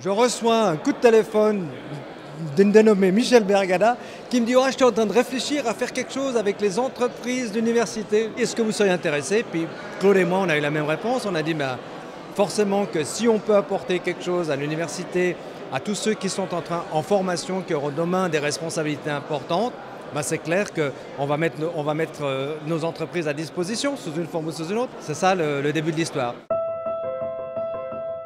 Je reçois un coup de téléphone d'un dénommé Michel Bergada qui me dit « je suis en train de réfléchir à faire quelque chose avec les entreprises d'université. Est-ce que vous seriez intéressé ?» Puis Claude et moi, on a eu la même réponse. On a dit forcément que si on peut apporter quelque chose à l'université, à tous ceux qui sont en formation, qui auront demain des responsabilités importantes, c'est clair qu'on va mettre nos entreprises à disposition sous une forme ou sous une autre. C'est ça le début de l'histoire.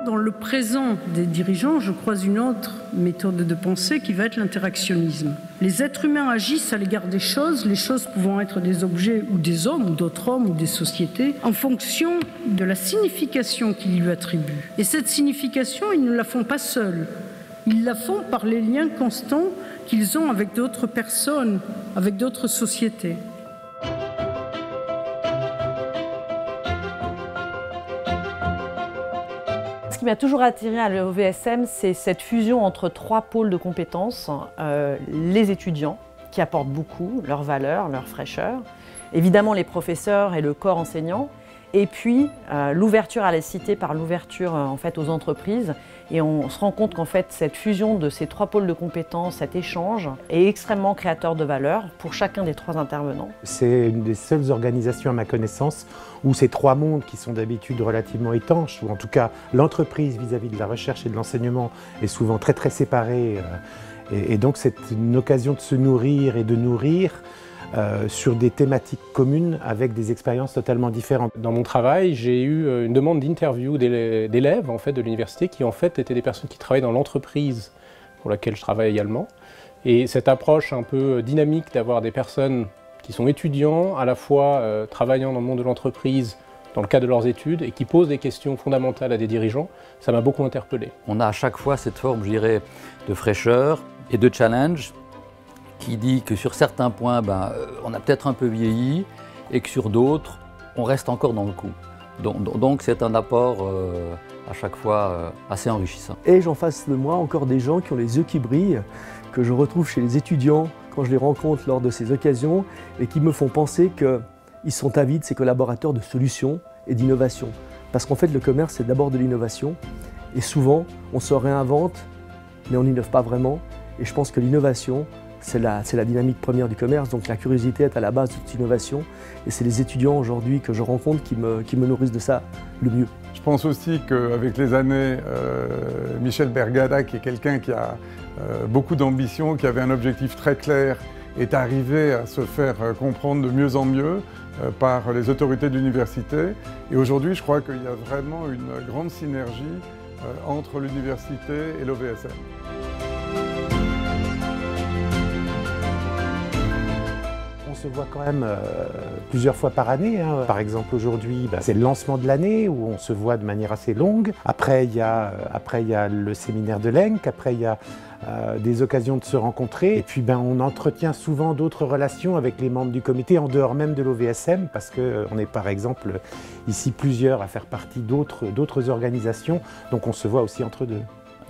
Dans le présent des dirigeants, je croise une autre méthode de pensée qui va être l'interactionnisme. Les êtres humains agissent à l'égard des choses, les choses pouvant être des objets ou des hommes, ou d'autres hommes, ou des sociétés, en fonction de la signification qu'ils lui attribuent. Et cette signification, ils ne la font pas seuls. Ils la font par les liens constants qu'ils ont avec d'autres personnes, avec d'autres sociétés. Ce qui m'a toujours attiré à l'OVSM, c'est cette fusion entre trois pôles de compétences. Les étudiants, qui apportent beaucoup, leur valeur, leur fraîcheur. Évidemment, les professeurs et le corps enseignant. Et puis, l'ouverture à la cité par l'ouverture aux entreprises. Et on se rend compte qu'en fait, cette fusion de ces trois pôles de compétences, cet échange, est extrêmement créateur de valeur pour chacun des trois intervenants. C'est une des seules organisations à ma connaissance où ces trois mondes qui sont d'habitude relativement étanches, ou en tout cas l'entreprise vis-à-vis de la recherche et de l'enseignement est souvent très très séparée. Et donc c'est une occasion de se nourrir et de nourrir sur des thématiques communes avec des expériences totalement différentes. Dans mon travail, j'ai eu une demande d'interview d'élèves de l'université qui étaient des personnes qui travaillaient dans l'entreprise pour laquelle je travaille également. Et cette approche un peu dynamique d'avoir des personnes qui sont étudiants, à la fois travaillant dans le monde de l'entreprise dans le cadre de leurs études et qui posent des questions fondamentales à des dirigeants, ça m'a beaucoup interpellé. On a à chaque fois cette forme, je dirais, de fraîcheur et de challenge qui dit que sur certains points, on a peut-être un peu vieilli et que sur d'autres, on reste encore dans le coup. Donc c'est un apport à chaque fois assez enrichissant. Et j'en face de moi encore des gens qui ont les yeux qui brillent, que je retrouve chez les étudiants quand je les rencontre lors de ces occasions et qui me font penser qu'ils sont avides, ces collaborateurs, de solutions et d'innovation. Parce qu'en fait, le commerce, c'est d'abord de l'innovation et souvent, on se réinvente, mais on n'innove pas vraiment. Et je pense que l'innovation, c'est la dynamique première du commerce, donc la curiosité est à la base de toute innovation. Et c'est les étudiants aujourd'hui que je rencontre qui me nourrissent de ça le mieux. Je pense aussi qu'avec les années, Michel Bergada, qui est quelqu'un qui a beaucoup d'ambition, qui avait un objectif très clair, est arrivé à se faire comprendre de mieux en mieux par les autorités de l'université. Et aujourd'hui, je crois qu'il y a vraiment une grande synergie entre l'université et l'OVSM. On se voit quand même plusieurs fois par année. Par exemple, aujourd'hui, c'est le lancement de l'année où on se voit de manière assez longue. Après, il y a le séminaire de l'ENC. Après, il y a des occasions de se rencontrer. Et puis, on entretient souvent d'autres relations avec les membres du comité en dehors même de l'OVSM parce qu'on est par exemple ici plusieurs à faire partie d'autres organisations. Donc, on se voit aussi entre deux.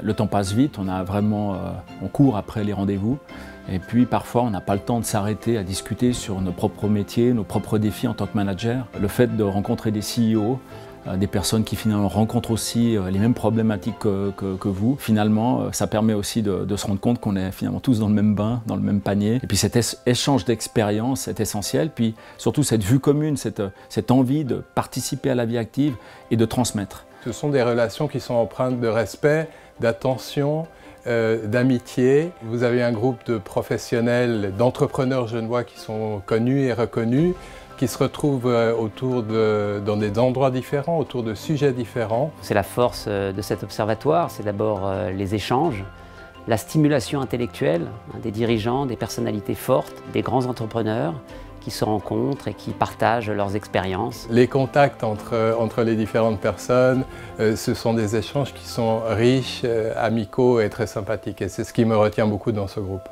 Le temps passe vite, on court après les rendez-vous et puis parfois on n'a pas le temps de s'arrêter à discuter sur nos propres métiers, nos propres défis en tant que manager. Le fait de rencontrer des CEO, des personnes qui finalement rencontrent aussi les mêmes problématiques que vous, finalement ça permet aussi de se rendre compte qu'on est finalement tous dans le même bain, dans le même panier. Et puis cet échange d'expérience est essentiel, puis surtout cette vue commune, cette envie de participer à la vie active et de transmettre. Ce sont des relations qui sont empreintes de respect, d'attention, d'amitié. Vous avez un groupe de professionnels, d'entrepreneurs genevois qui sont connus et reconnus, qui se retrouvent dans des endroits différents, autour de sujets différents. C'est la force de cet observatoire, c'est d'abord les échanges, la stimulation intellectuelle des dirigeants, des personnalités fortes, des grands entrepreneurs qui se rencontrent et qui partagent leurs expériences. Les contacts entre les différentes personnes, ce sont des échanges qui sont riches, amicaux et très sympathiques. Et c'est ce qui me retient beaucoup dans ce groupe.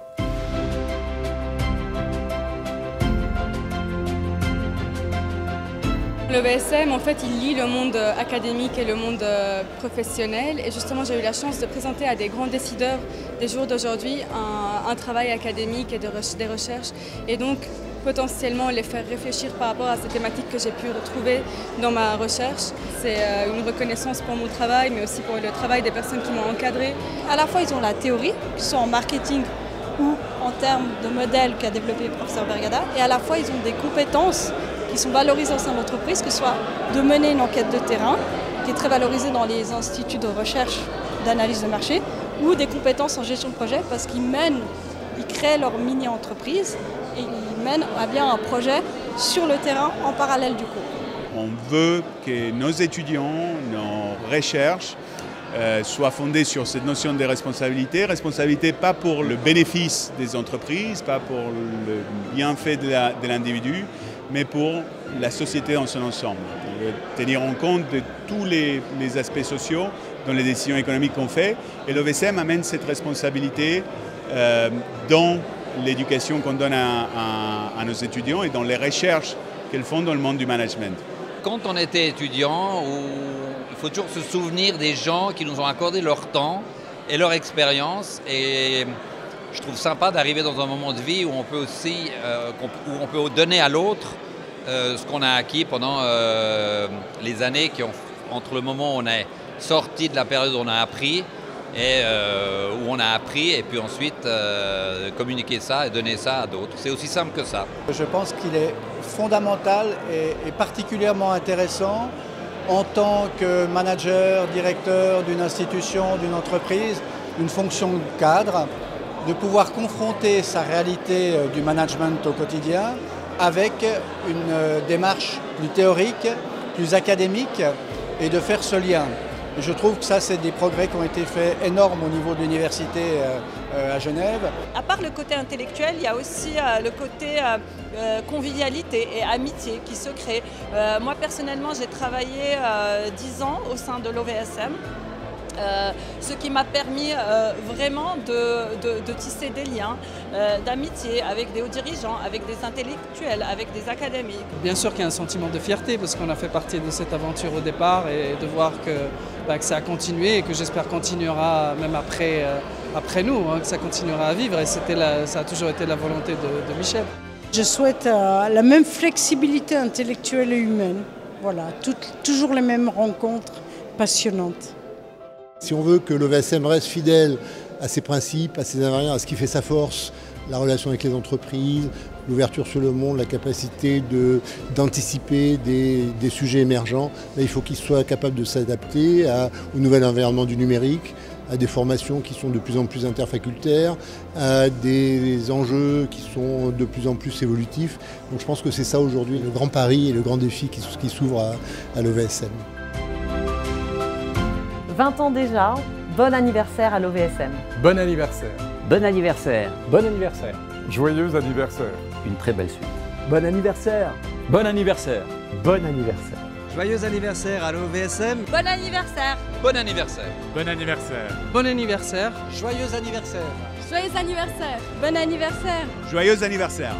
L'OVSM, en fait, il lie le monde académique et le monde professionnel. Et justement, j'ai eu la chance de présenter à des grands décideurs des jours d'aujourd'hui un travail académique et des recherches. Et donc, potentiellement les faire réfléchir par rapport à ces thématiques que j'ai pu retrouver dans ma recherche. C'est une reconnaissance pour mon travail, mais aussi pour le travail des personnes qui m'ont encadré. À la fois, ils ont la théorie, que ce soit en marketing ou en termes de modèle qu'a développé le professeur Bergada, et à la fois, ils ont des compétences qui sont valorisées au sein de l'entreprise, que ce soit de mener une enquête de terrain, qui est très valorisée dans les instituts de recherche d'analyse de marché, ou des compétences en gestion de projet, parce qu'ils créent leur mini-entreprise et ils mènent à bien un projet sur le terrain en parallèle du cours. On veut que nos étudiants, nos recherches soient fondées sur cette notion de responsabilité. Responsabilité pas pour le bénéfice des entreprises, pas pour le bienfait de l'individu, mais pour la société dans son ensemble. On veut tenir en compte de tous les aspects sociaux dans les décisions économiques qu'on fait. Et l'OVSM amène cette responsabilité dans l'éducation qu'on donne à nos étudiants et dans les recherches qu'elles font dans le monde du management. Quand on était étudiant, il faut toujours se souvenir des gens qui nous ont accordé leur temps et leur expérience. Et je trouve sympa d'arriver dans un moment de vie où on peut aussi où on peut donner à l'autre ce qu'on a acquis pendant les années entre le moment où on est sorti de la période où on a appris et où on a appris et puis ensuite communiquer ça et donner ça à d'autres. C'est aussi simple que ça. Je pense qu'il est fondamental et particulièrement intéressant en tant que manager, directeur d'une institution, d'une entreprise, d'une fonction de cadre, de pouvoir confronter sa réalité du management au quotidien avec une démarche plus théorique, plus académique et de faire ce lien. Je trouve que ça, c'est des progrès qui ont été faits énormes au niveau de l'université à Genève. À part le côté intellectuel, il y a aussi le côté convivialité et amitié qui se crée. Moi, personnellement, j'ai travaillé 10 ans au sein de l'OVSM. Ce qui m'a permis vraiment de tisser des liens d'amitié avec des hauts dirigeants, avec des intellectuels, avec des académiques. Bien sûr qu'il y a un sentiment de fierté parce qu'on a fait partie de cette aventure au départ et de voir que ça a continué et que j'espère continuera même après nous, que ça continuera à vivre et ça a toujours été la volonté de Michel. Je souhaite la même flexibilité intellectuelle et humaine, voilà, toujours les mêmes rencontres passionnantes. Si on veut que l'OVSM reste fidèle à ses principes, à ses invariants, à ce qui fait sa force, la relation avec les entreprises, l'ouverture sur le monde, la capacité d'anticiper des sujets émergents, il faut qu'il soit capable de s'adapter au nouvel environnement du numérique, à des formations qui sont de plus en plus interfacultaires, à des enjeux qui sont de plus en plus évolutifs. Donc je pense que c'est ça aujourd'hui le grand pari et le grand défi qui s'ouvre à l'OVSM. 20 ans déjà, bon anniversaire à l'OVSM. Bon anniversaire. Bon anniversaire. Bon anniversaire. Joyeux anniversaire. Une très belle suite. Bon anniversaire. Bon anniversaire. Bon anniversaire. Joyeux anniversaire à l'OVSM. Bon anniversaire. Bon anniversaire. Bon anniversaire. Bon anniversaire. Joyeux anniversaire. Joyeux anniversaire. Bon anniversaire. Joyeux anniversaire.